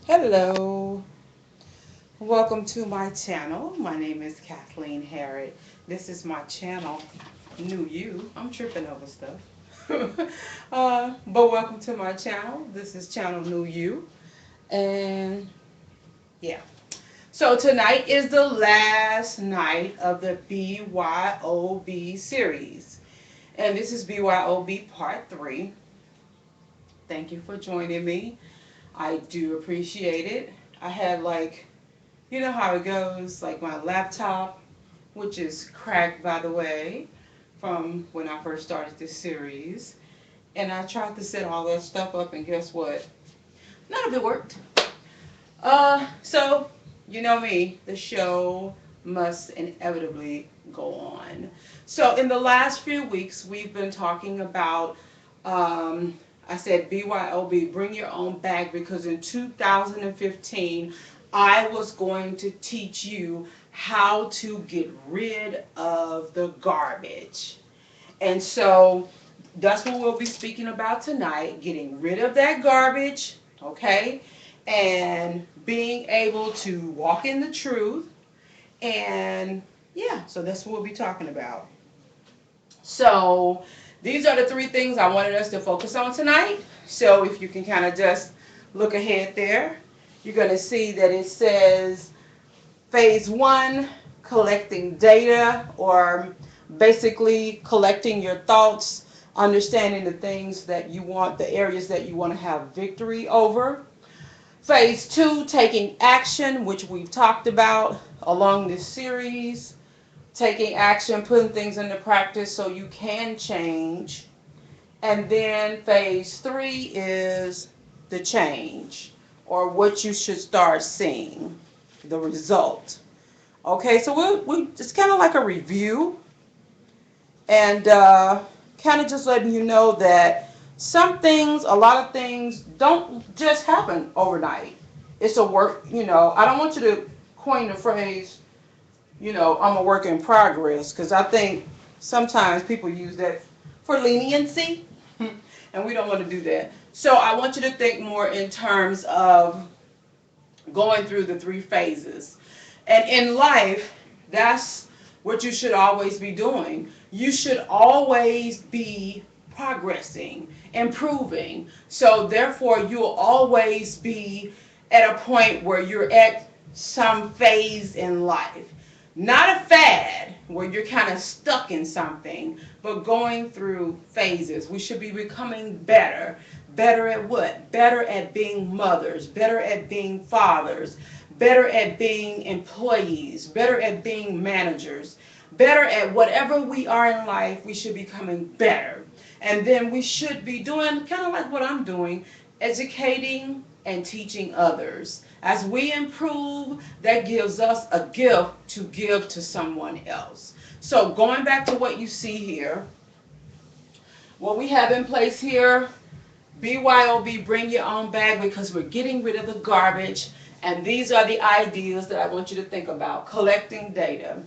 Hello, welcome to my channel. My name is Kathleen Harrod. This is my channel, New You. I'm tripping over stuff. But welcome to my channel. This is channel New You. And yeah. So tonight is the last night of the B.Y.O.B series. And this is B.Y.O.B part 3. Thank you for joining me. I do appreciate it. I had you know how it goes, like my laptop, which is cracked by the way, from when I first started this series. And I tried to set all that stuff up, and guess what? None of it worked. So, you know me, the show must inevitably go on. So, in the last few weeks, we've been talking about, I said BYOB, bring your own bag, because in 2015, I was going to teach you how to get rid of the garbage. And so, that's what we'll be speaking about tonight, getting rid of that garbage, okay? And being able to walk in the truth. And yeah, so that's what we'll be talking about. So these are the three things I wanted us to focus on tonight. So if you can kind of just look ahead there, you're going to see that it says phase one, collecting data, or basically collecting your thoughts, understanding the things that you want, the areas that you want to have victory over. Phase two, taking action, which we've talked about along this series. Taking action, putting things into practice so you can change. And then phase three is the change, or what you should start seeing, the result. Okay, so it's kind of like a review, and kind of just letting you know that some things, a lot of things, don't just happen overnight. It's a work, I don't want you to coin the phrase, I'm a work in progress, because I think sometimes people use that for leniency, and we don't want to do that. So I want you to think more in terms of going through the three phases. And in life, that's what you should always be doing. You should always be progressing, improving. So therefore, you'll always be at a point where you're at some phase in life. Not a fad where you're kind of stuck in something, but going through phases. We should be becoming better. Better at what? Better at being mothers, better at being fathers, better at being employees, better at being managers, better at whatever we are in life. We should be becoming better. And then we should be doing kind of like what I'm doing, educating and teaching others. As we improve, that gives us a gift to give to someone else. So going back to what you see here, what we have in place here, BYOB, bring your own bag, because we're getting rid of the garbage. And these are the ideas that I want you to think about. Collecting data.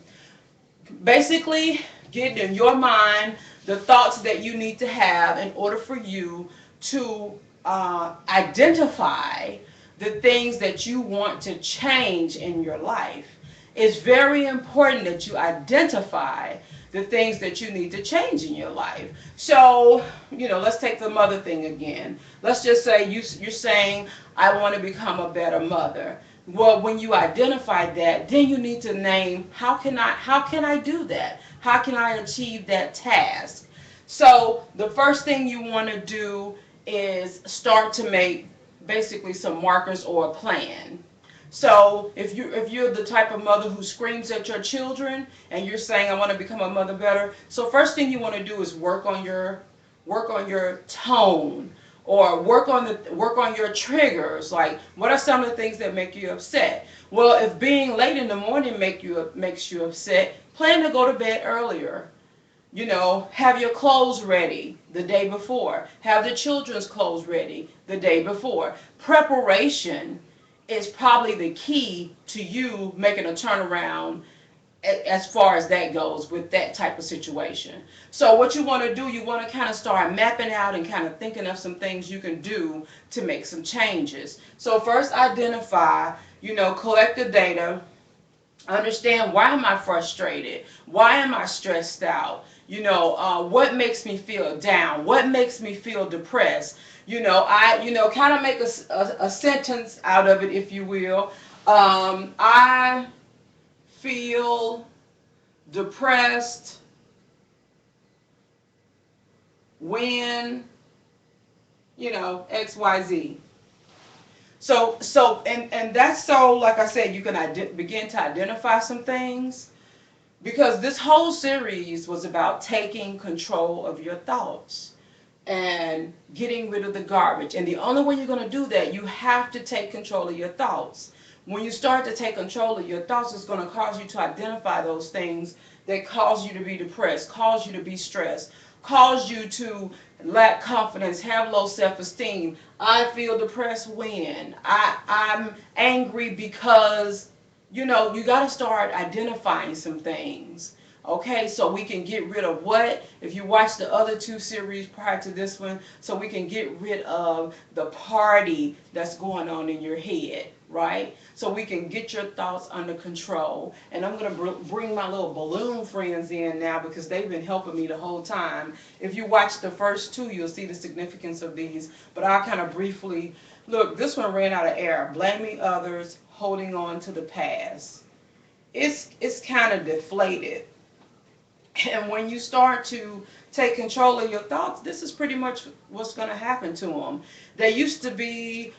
Basically, get in your mind the thoughts that you need to have in order for you to identify the things that you want to change in your life. It's very important that you identify the things that you need to change in your life. So, let's take the mother thing again. Let's just say you're saying, I want to become a better mother. Well, when you identify that, then you need to name, how can I do that? How can I achieve that task? So the first thing you want to do is start to make basically some markers or a plan. So if you're the type of mother who screams at your children and you're saying, I want to become a mother better, so first thing you want to do is work on your tone, or work on your triggers. Like, what are some of the things that make you upset? Well, if being late in the morning makes you upset, plan to go to bed earlier. Have your clothes ready the day before. Have the children's clothes ready the day before. Preparation is probably the key to you making a turnaround as far as that goes with that type of situation. So what you want to do, you want to kind of start mapping out and kind of thinking of some things you can do to make some changes. So first identify, collect the data. Understand, why am I frustrated? Why am I stressed out? What makes me feel down? What makes me feel depressed? Kind of make a sentence out of it, if you will. I feel depressed when, XYZ. And that's so, like I said, you can begin to identify some things, because this whole series was about taking control of your thoughts and getting rid of the garbage. And the only way you're going to do that, you have to take control of your thoughts. When you start to take control of your thoughts, it's going to cause you to identify those things that cause you to be depressed, cause you to be stressed, cause you to lack confidence, have low self-esteem. I feel depressed when I'm angry because, you got to start identifying some things. Okay, so we can get rid of what? If you watch the other two series prior to this one, so we can get rid of the party that's going on in your head, right? So we can get your thoughts under control. And I'm going to bring my little balloon friends in now, because they've been helping me the whole time. If you watch the first two, you'll see the significance of these. But I'll kind of briefly, look, this one ran out of air. Blaming others, holding on to the past. It's kind of deflated. And when you start to take control of your thoughts, this is pretty much what's going to happen to them. They used to be,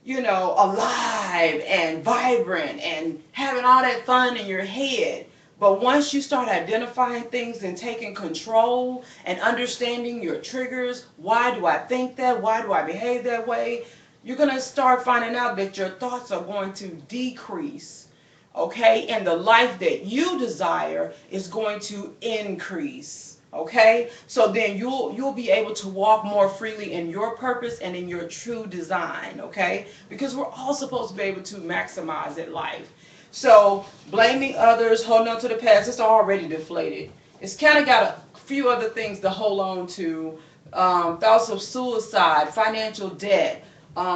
alive and vibrant and having all that fun in your head. But once you start identifying things and taking control and understanding your triggers, why do I think that? Why do I behave that way? You're going to start finding out that your thoughts are going to decrease. Okay, and the life that you desire is going to increase. Okay, so then you'll be able to walk more freely in your purpose and in your true design. Okay, because we're all supposed to be able to maximize it life. So blaming others, holding on to the past, it's already deflated. It's kind of got a few other things to hold on to. Thoughts of suicide, financial debt,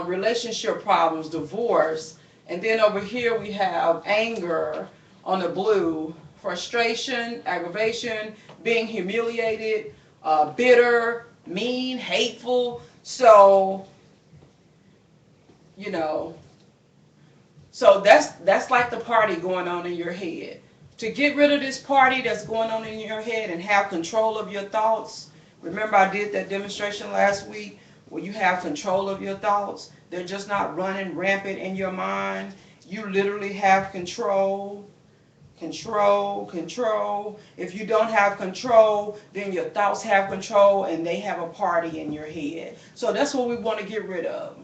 relationship problems, divorce. And then over here we have anger on the blue, frustration, aggravation, being humiliated, bitter, mean, hateful. So, you know, so that's like the party going on in your head. To get rid of this party that's going on in your head and have control of your thoughts, remember I did that demonstration last week where you have control of your thoughts. They're just not running rampant in your mind. You literally have control. Control, control. If you don't have control, then your thoughts have control and they have a party in your head. So that's what we want to get rid of.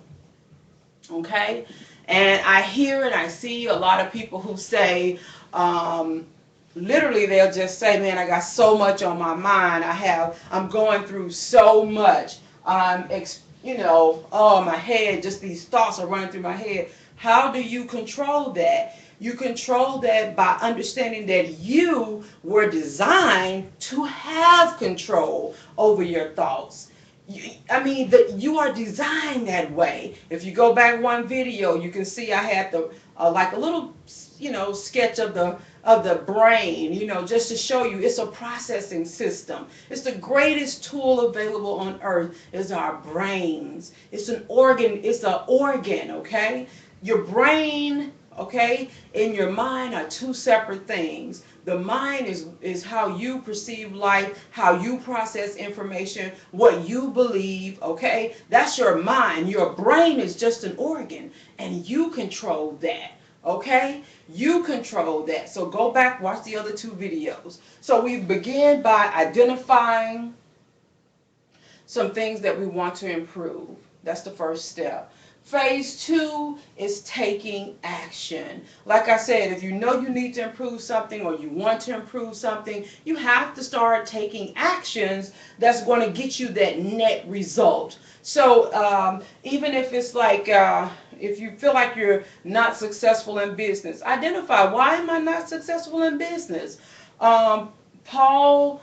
Okay? And I hear and I see a lot of people who say, literally they'll just say, man, I got so much on my mind. I'm going through so much. Oh, my head, just these thoughts are running through my head. How do you control that? You control that by understanding that you were designed to have control over your thoughts. You are designed that way. If you go back one video, you can see I had like a little, sketch of the brain, just to show you it's a processing system. It's the greatest tool available on earth is our brains. It's an organ, okay? Your brain, okay, and your mind are two separate things. The mind is how you perceive life, how you process information, what you believe, okay? That's your mind. Your brain is just an organ, and you control that, okay? You control that. So go back, watch the other two videos. So we begin by identifying some things that we want to improve. That's the first step. Phase 2 is taking action. Like I said, if you know you need to improve something or you want to improve something, you have to start taking actions that's going to get you that net result. So even if it's like, if you feel like you're not successful in business, identify, why am I not successful in business? Paul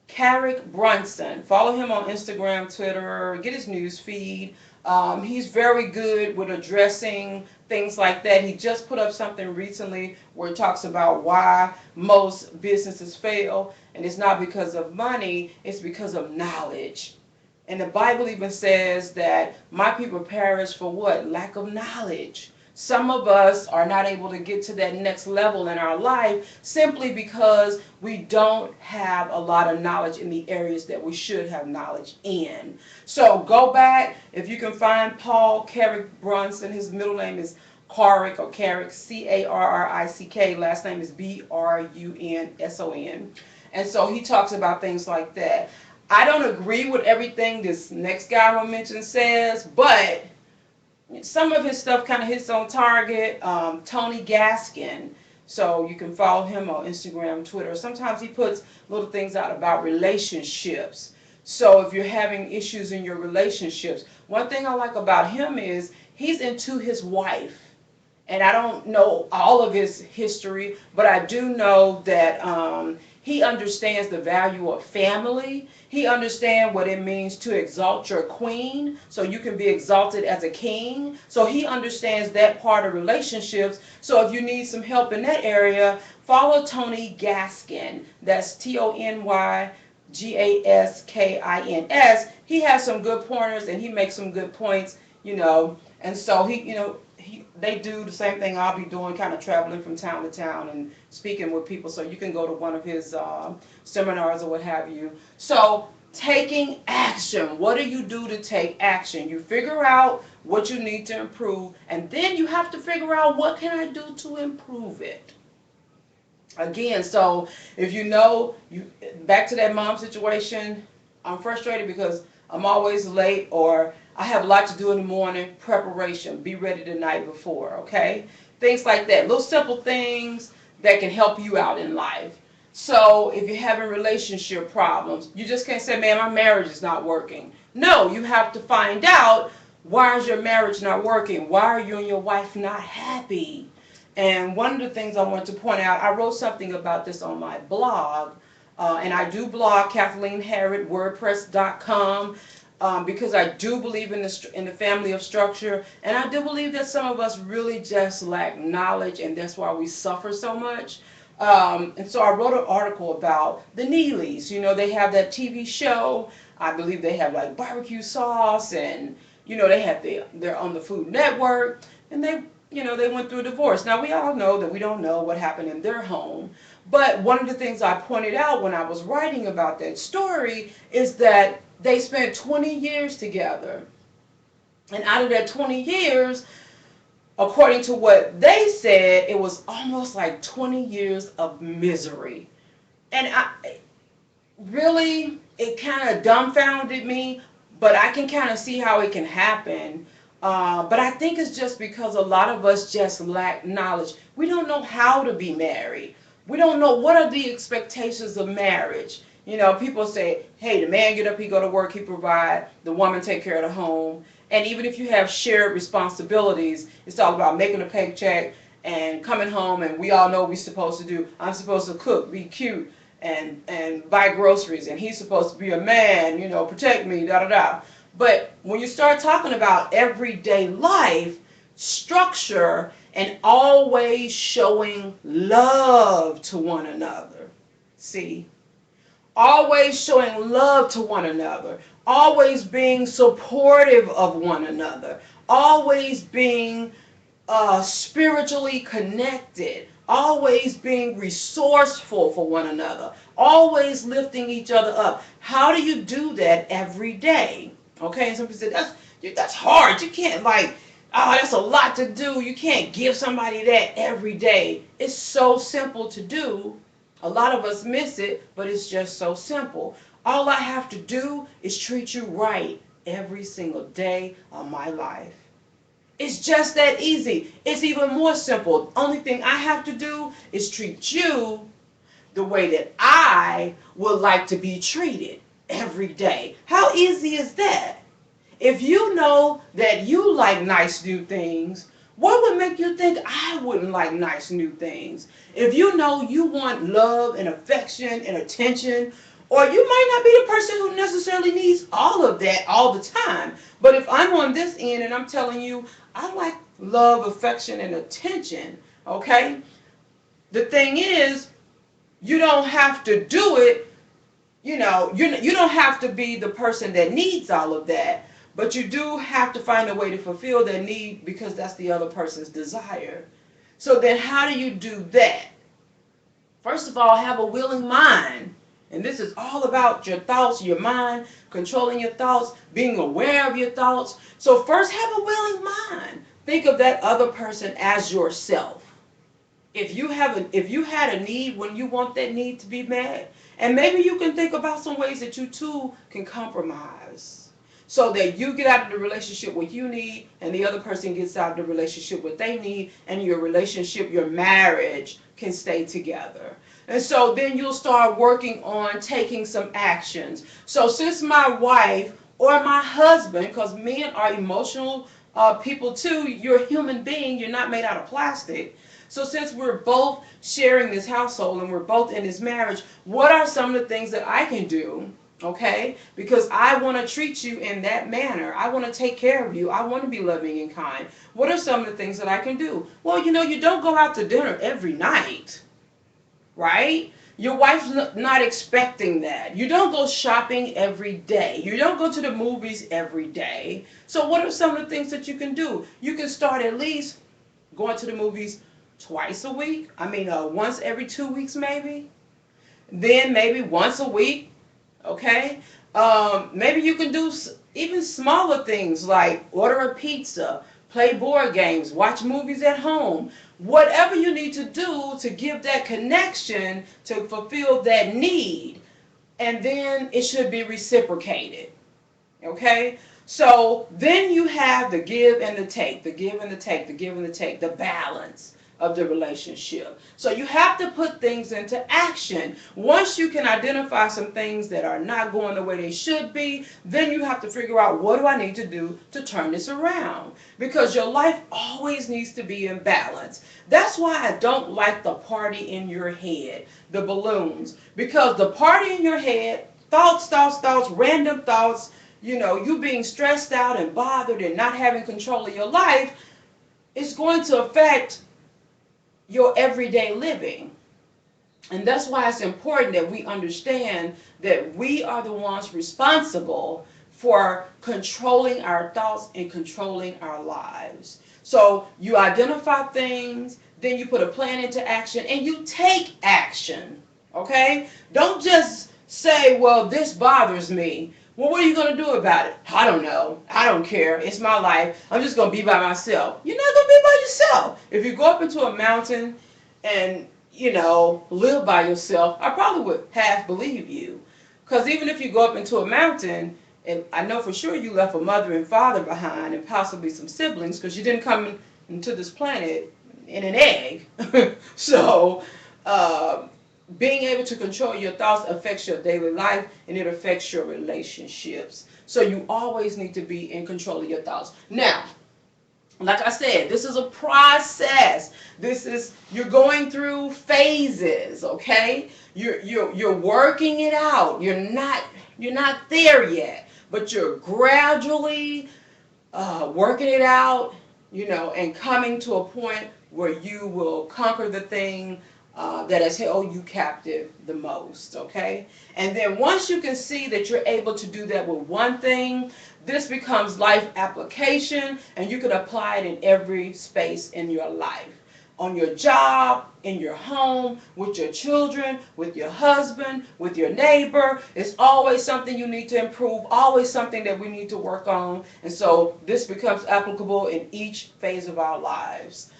Carrick Brunson. Follow him on Instagram, Twitter, get his news feed. He's very good with addressing things like that. He just put up something recently where it talks about why most businesses fail, and it's not because of money, it's because of knowledge. And the Bible even says that my people perish for what? Lack of knowledge. Some of us are not able to get to that next level in our life simply because we don't have a lot of knowledge in the areas that we should have knowledge in. So go back, if you can find Paul Carrick Brunson, his middle name is Carrick or Carrick, Carrick, last name is Brunson. And so he talks about things like that. I don't agree with everything this next guy I mentioned says, but some of his stuff kind of hits on target. Tony Gaskin, so you can follow him on Instagram, Twitter. Sometimes he puts little things out about relationships. So if you're having issues in your relationships, one thing I like about him is he's into his wife. And I don't know all of his history, but I do know that he understands the value of family. He understands what it means to exalt your queen so you can be exalted as a king. So he understands that part of relationships. So if you need some help in that area, follow Tony Gaskin. That's TonyGaskins. He has some good pointers and he makes some good points, and so they do the same thing I'll be doing, kind of traveling from town to town and speaking with people. So you can go to one of his seminars or what have you. So taking action. What do you do to take action? You figure out what you need to improve, and then you have to figure out, what can I do to improve it? Again, so if back to that mom situation, I'm frustrated because I'm always late, or I have a lot to do in the morning. Preparation, be ready the night before, okay? Things like that, little simple things that can help you out in life. So if you're having relationship problems, you just can't say, man, my marriage is not working. No, you have to find out, why is your marriage not working? Why are you and your wife not happy? And one of the things I want to point out, I wrote something about this on my blog, and I do blog, Kathleen Harrod, WordPress.com, because I do believe in the family of structure, and I do believe that some of us really just lack knowledge, and that's why we suffer so much. And so I wrote an article about the Neelys. They have that TV show. I believe they have like barbecue sauce, and they have they're on the Food Network, and they went through a divorce. Now we all know that we don't know what happened in their home, but one of the things I pointed out when I was writing about that story is that they spent 20 years together, and out of that 20 years, according to what they said, it was almost like 20 years of misery. And it kind of dumbfounded me, but I can kind of see how it can happen. But I think it's just because a lot of us just lack knowledge. We don't know how to be married. We don't know what are the expectations of marriage. People say, hey, the man get up, he go to work, he provide, the woman take care of the home. And even if you have shared responsibilities, it's all about making a paycheck and coming home, and we all know what we're supposed to do. I'm supposed to cook, be cute, and buy groceries, and he's supposed to be a man, protect me, da-da-da. But when you start talking about everyday life, structure, and always showing love to one another, see? Always showing love to one another, always being supportive of one another, always being spiritually connected, always being resourceful for one another, always lifting each other up. How do you do that every day? Okay, and somebody said, that's hard. You can't that's a lot to do. You can't give somebody that every day. It's so simple to do. A lot of us miss it, but it's just so simple. All I have to do is treat you right every single day of my life. It's just that easy. It's even more simple. The only thing I have to do is treat you the way that I would like to be treated every day. How easy is that? If you know that you like nice new things, what would make you think I wouldn't like nice new things? If you know you want love and affection and attention, or you might not be the person who necessarily needs all of that all the time. But if I'm on this end and I'm telling you, I like love, affection, and attention, okay? The thing is, you don't have to do it, you don't have to be the person that needs all of that, but you do have to find a way to fulfill their need because that's the other person's desire. So then how do you do that? First of all, have a willing mind. And this is all about your thoughts, your mind, controlling your thoughts, being aware of your thoughts. So first, have a willing mind. Think of that other person as yourself. If you had a need when you want that need to be met, and maybe you can think about some ways that you two can compromise so that you get out of the relationship what you need and the other person gets out of the relationship what they need, and your relationship, your marriage can stay together. And so then you'll start working on taking some actions. So since my wife or my husband, because men are emotional people too, you're a human being, you're not made out of plastic. So since we're both sharing this household and we're both in this marriage, what are some of the things that I can do? Okay? Because I want to treat you in that manner. I want to take care of you. I want to be loving and kind. What are some of the things that I can do? Well, you don't go out to dinner every night, right? Your wife's not expecting that. You don't go shopping every day. You don't go to the movies every day. So what are some of the things that you can do? You can start at least going to the movies twice a week. Once every 2 weeks maybe. Then maybe once a week, okay? Maybe you can do even smaller things like order a pizza, play board games, watch movies at home. Whatever you need to do to give that connection to fulfill that need. And then it should be reciprocated. Okay? So then you have the give and the take, the give and the take, the give and the take, the balance of the relationship. So you have to put things into action. Once you can identify some things that are not going the way they should be, then you have to figure out, what do I need to do to turn this around? Because your life always needs to be in balance. That's why I don't like the party in your head, the balloons. Because the party in your head, thoughts, random thoughts, you being stressed out and bothered and not having control of your life, is going to affect your everyday living. And that's why it's important that we understand that we are the ones responsible for controlling our thoughts and controlling our lives. So you identify things, then you put a plan into action, and you take action. Okay? Don't just say, well, this bothers me. Well, what are you going to do about it? I don't know. I don't care. It's my life. I'm just going to be by myself. You're not going to be by yourself. If you go up into a mountain and, live by yourself, I probably would half believe you. Because even if you go up into a mountain, and I know for sure you left a mother and father behind and possibly some siblings, because you didn't come into this planet in an egg. So, being able to control your thoughts affects your daily life, and it affects your relationships. So you always need to be in control of your thoughts. Now, like I said, this is a process. You're going through phases, okay? You're working it out. You're not there yet, but you're gradually working it out, and coming to a point where you will conquer the thing that has held you captive the most, okay? And then once you can see that you're able to do that with one thing, this becomes life application, and you can apply it in every space in your life. On your job, in your home, with your children, with your husband, with your neighbor. It's always something you need to improve, always something that we need to work on. And so this becomes applicable in each phase of our lives.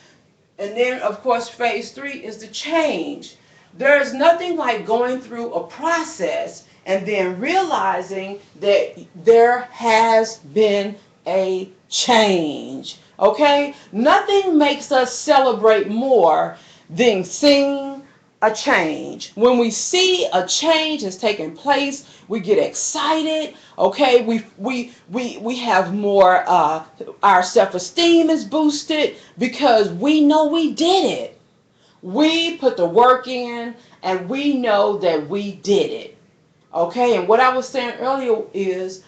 And then, of course, phase 3 is the change. There is nothing like going through a process and then realizing that there has been a change. Okay? Nothing makes us celebrate more than seeing a change. When we see a change has taken place, we get excited. Okay, we have more. Our self-esteem is boosted because we know we did it. We put the work in, and we know that we did it. Okay, and what I was saying earlier is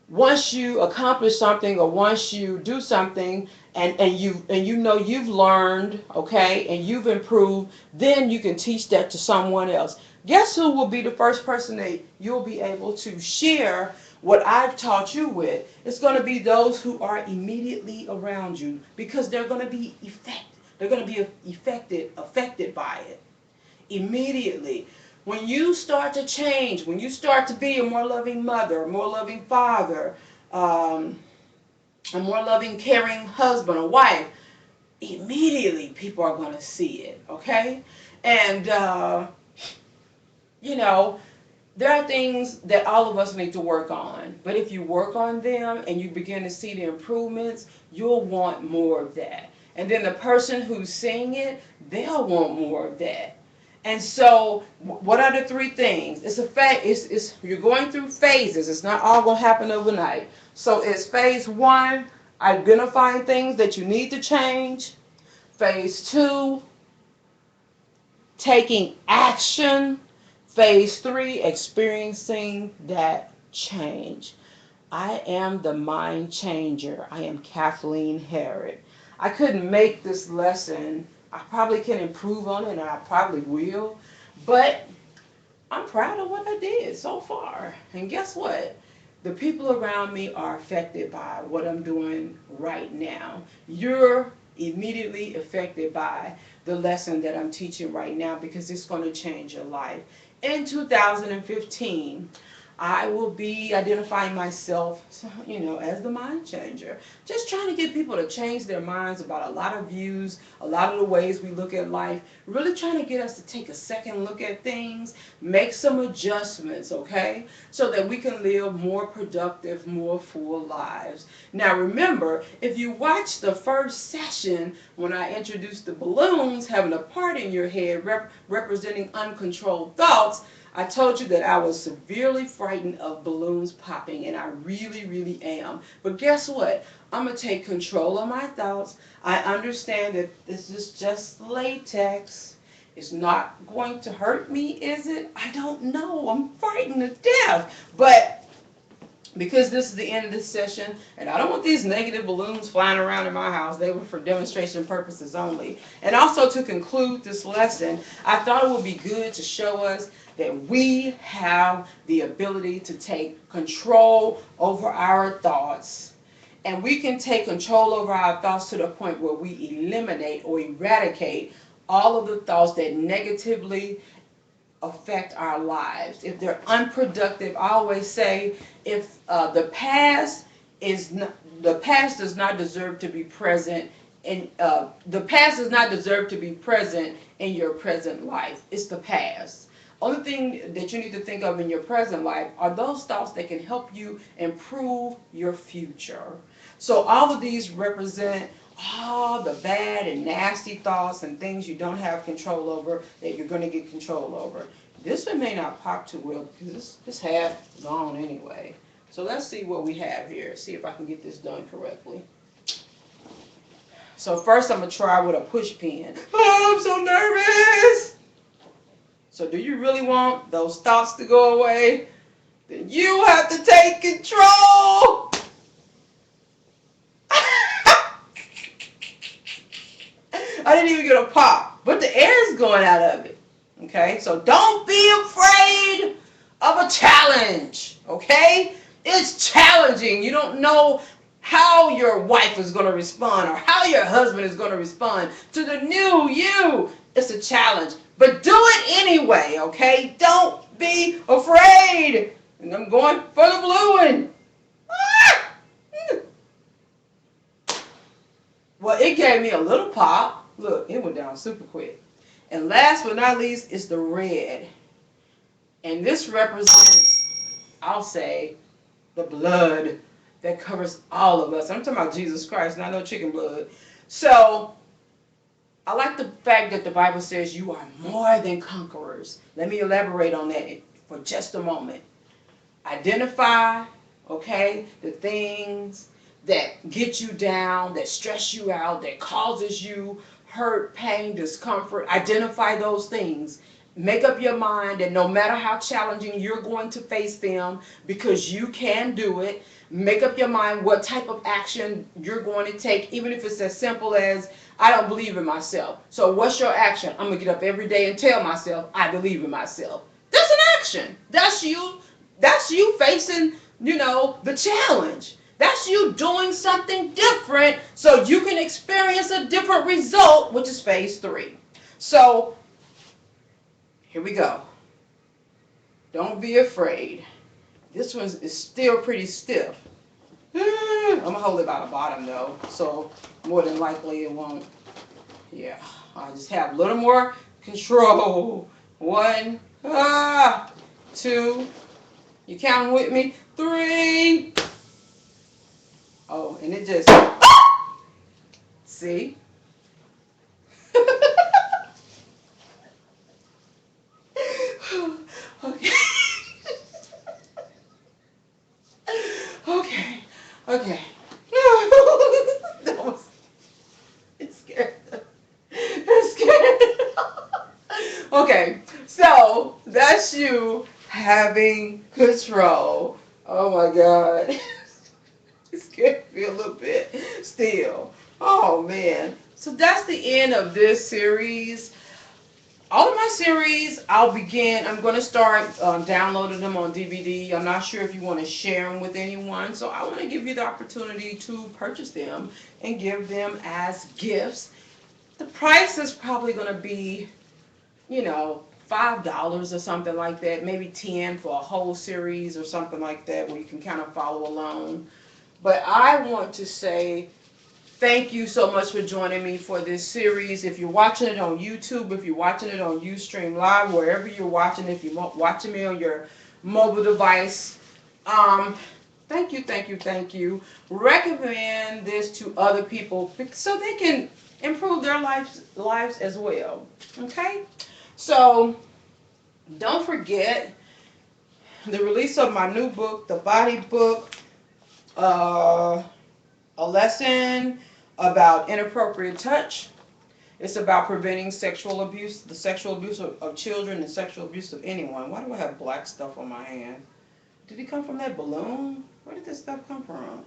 once you accomplish something or once you do something and you know you've learned, okay, and you've improved, then you can teach that to someone else. Guess who will be the first person that you'll be able to share what I've taught you with? It's going to be those who are immediately around you because they're going to be affected by it immediately. When you start to change, when you start to be a more loving mother, a more loving father, um, a more loving, caring husband or wife, immediately people are going to see it, okay? And, you know, there are things that all of us need to work on. But if you work on them and you begin to see the improvements, you'll want more of that. And then the person who's seeing it, they'll want more of that. And so, what are the three things? It's a fact. It's you're going through phases. It's not all gonna happen overnight. So it's phase one, identifying things that you need to change. Phase two, taking action. Phase three, experiencing that change. I am the mind changer. I am Kathleen Harrod. I couldn't make this lesson. I probably can improve on it, and I probably will. But I'm proud of what I did so far. And guess what? The people around me are affected by what I'm doing right now. You're immediately affected by the lesson that I'm teaching right now because it's going to change your life. In 2015, I will be identifying myself, as the mind changer. Just trying to get people to change their minds about a lot of views, a lot of the ways we look at life. Really trying to get us to take a second look at things, make some adjustments, okay? So that we can live more productive, more full lives. Now remember, if you watch the first session when I introduced the balloons having a part in your head representing uncontrolled thoughts, I told you that I was severely frightened of balloons popping, and I really, really am. But guess what? I'm going to take control of my thoughts. I understand that this is just latex. It's not going to hurt me, is it? I don't know. I'm frightened to death. But because this is the end of this session, and I don't want these negative balloons flying around in my house. They were for demonstration purposes only. And also to conclude this lesson, I thought it would be good to show us that we have the ability to take control over our thoughts. And we can take control over our thoughts to the point where we eliminate or eradicate all of the thoughts that negatively affect our lives. If they're unproductive, I always say if the past does not deserve to be present and the past does not deserve to be present in your present life. It's the past. Only thing that you need to think of in your present life are those thoughts that can help you improve your future. So all of these represent all the bad and nasty thoughts and things you don't have control over that you're going to get control over. This one may not pop too well because this half is gone anyway. So let's see what we have here. See if I can get this done correctly. So first I'm going to try with a push pin. Oh, I'm so nervous. So do you really want those thoughts to go away? Then you have to take control. I didn't even get a pop, but the air is going out of it. Okay, so don't be afraid of a challenge. Okay, it's challenging. You don't know how your wife is going to respond or how your husband is going to respond to the new you. It's a challenge, but do it anyway. Okay, don't be afraid. And I'm going for the blue one. Ah! Well, it gave me a little pop. Look, it went down super quick. And last but not least is the red. And this represents, I'll say, the blood that covers all of us. I'm talking about Jesus Christ, not no chicken blood. So I like the fact that the Bible says you are more than conquerors. Let me elaborate on that for just a moment. Identify, okay, the things that get you down, that stress you out, that causes you hurt, pain, discomfort. Identify those things. Make up your mind that no matter how challenging you're going to face them, because you can do it. Make up your mind what type of action you're going to take, even if it's as simple as, I don't believe in myself. So what's your action? I'm going to get up every day and tell myself I believe in myself. That's an action. That's you facing, the challenge. That's you doing something different so you can experience a different result, which is phase 3. So here we go. Don't be afraid. This one is still pretty stiff. I'm going to hold it by the bottom though, so more than likely it won't. Yeah, I'll just have a little more control. 1, 2, you counting with me? 3. Oh, and it just, see? Okay. Okay. Okay. That was, it scared them. It scared them. Okay, so that's you having control. Oh my God. It scared me a little bit still. Oh man. So that's the end of this series. All of my series, I'm going to start downloading them on DVD. I'm not sure if you want to share them with anyone. So I want to give you the opportunity to purchase them and give them as gifts. The price is probably going to be, $5 or something like that. Maybe 10 for a whole series or something like that where you can kind of follow along. But I want to say thank you so much for joining me for this series. If you're watching it on YouTube, if you're watching it on Ustream Live, wherever you're watching, if you're watching me on your mobile device, um, thank you, thank you, thank you. Recommend this to other people so they can improve their lives as well. Okay? So don't forget the release of my new book, The Body Book. Uh, a lesson about inappropriate touch. It's about preventing sexual abuse, the sexual abuse of children and sexual abuse of anyone. Why do I have black stuff on my hand? Did it come from that balloon? Where did this stuff come from?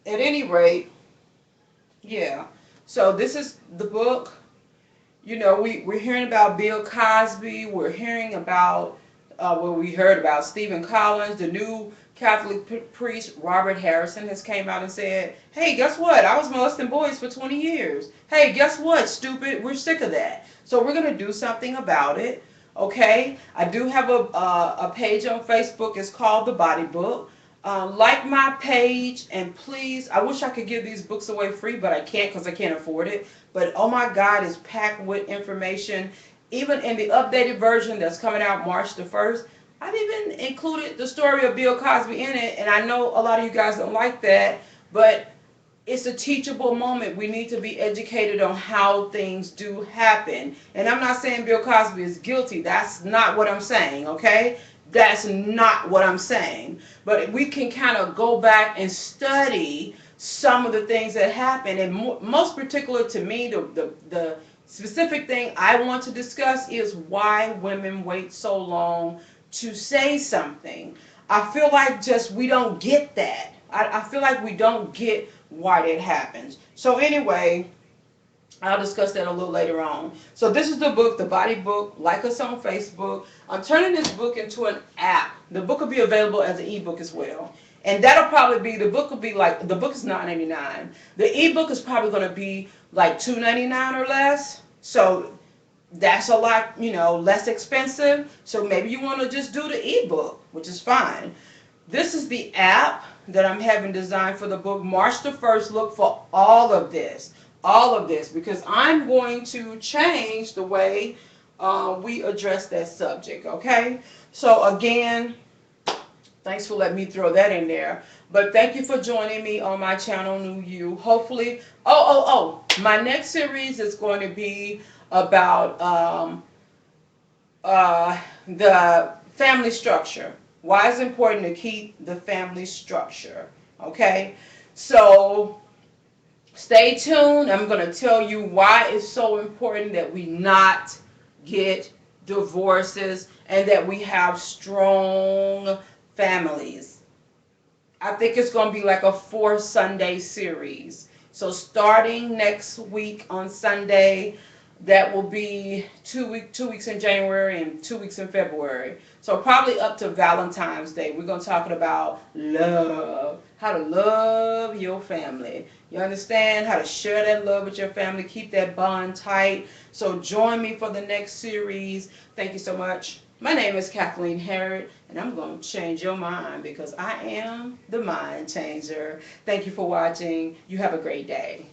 At any rate, yeah. So this is the book. We're hearing about Bill Cosby. We're hearing about, we heard about Stephen Collins, the new Catholic priest Robert Harrison has came out and said, hey, guess what? I was molesting boys for 20 years. Hey, guess what, stupid? We're sick of that. So we're going to do something about it. Okay? I do have a page on Facebook. It's called The Body Book. Like my page, and please, I wish I could give these books away free, but I can't because I can't afford it. But oh my God, it's packed with information. Even in the updated version that's coming out March the 1st, I've even included the story of Bill Cosby in it, and I know a lot of you guys don't like that, but it's a teachable moment. We need to be educated on how things do happen. And I'm not saying Bill Cosby is guilty. That's not what I'm saying, okay? That's not what I'm saying. But we can kind of go back and study some of the things that happen. And most particular to me, the specific thing I want to discuss is why women wait so long to say something. I feel like just we don't get that. I feel like we don't get why that happens. So anyway, I'll discuss that a little later on. So this is the book, The Body Book. Like us on Facebook. I'm turning this book into an app. The book will be available as an ebook as well. And that'll probably be, the book will be like, the book is $9.99. The ebook is probably going to be like $2.99 or less. So that's a lot, less expensive. So maybe you want to just do the ebook, which is fine. This is the app that I'm having designed for the book. March the 1st, look for all of this, because I'm going to change the way we address that subject, okay? So again, thanks for letting me throw that in there. But thank you for joining me on my channel, New You. Hopefully, my next series is going to be about the family structure. Why it's important to keep the family structure. Okay, so stay tuned. I'm going to tell you why it's so important that we not get divorces and that we have strong families. I think it's going to be like a 4 Sunday series. So starting next week on Sunday, that will be 2 weeks in January and 2 weeks in February. So probably up to Valentine's Day, we're going to talk about love, how to love your family. You understand how to share that love with your family, keep that bond tight. So join me for the next series. Thank you so much. My name is Kathleen Harrod, and I'm going to change your mind because I am the mind changer. Thank you for watching. You have a great day.